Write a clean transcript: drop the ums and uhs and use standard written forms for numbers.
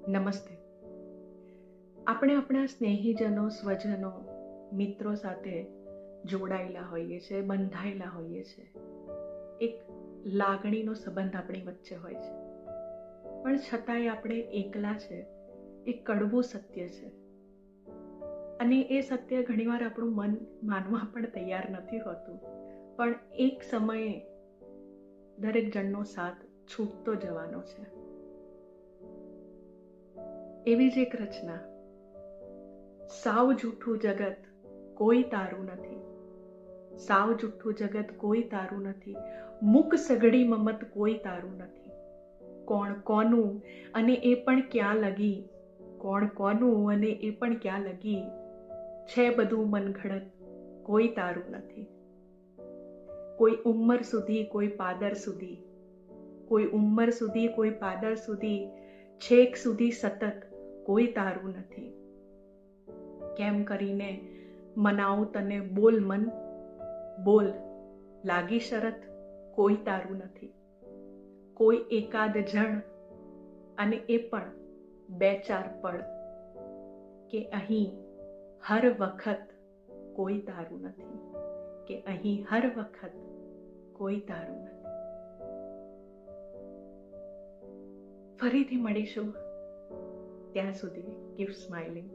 નમસ્તે. આપણે આપણા સ્નેહીજનો, સ્વજનો, મિત્રો સાથે જોડાયેલા હોઈએ છીએ, બંધાયેલા હોઈએ છીએ. એક લાગણીનો સંબંધ આપણી વચ્ચે હોય છે, પણ છતાંય આપણે એકલા છે એ કડવું સત્ય છે. અને એ સત્ય ઘણીવાર આપણું મન માનવા પણ તૈયાર નથી હોતું, પણ એક સમયે દરેક જણનો સાથ છૂટતો જવાનો છે. એવી જ એક રચના, સાવ જૂઠું જગત કોઈ તારું નથી, સાવ જૂઠું જગત કોઈ તારું નથી, મૂક સઘળી મમત કોઈ તારું નથી. કોણ કોનું અને એ પણ ક્યાં લગી, કોણ કોનું અને એ પણ ક્યાં લગી, છે બધું મનઘડત કોઈ તારું નથી. કોઈ ઉંમર સુધી, કોઈ પાદર સુધી, કોઈ ઉંમર સુધી, કોઈ પાદર સુધી, છેક સુધી સતત કોઈ તારું નથી. કેમ કરીને મનાવું તને, બોલ મન બોલ, લાગી શરત કોઈ તારું નથી. કોઈ એકાદ જણ અને એ પણ બે ચાર પળ, કે અહીં હર વખત કોઈ તારું નથી, કે અહીં હર વખત કોઈ તારું નથી. ફરીથી મળીશું, ત્યાં સુધી કીપ સ્માઇલિંગ.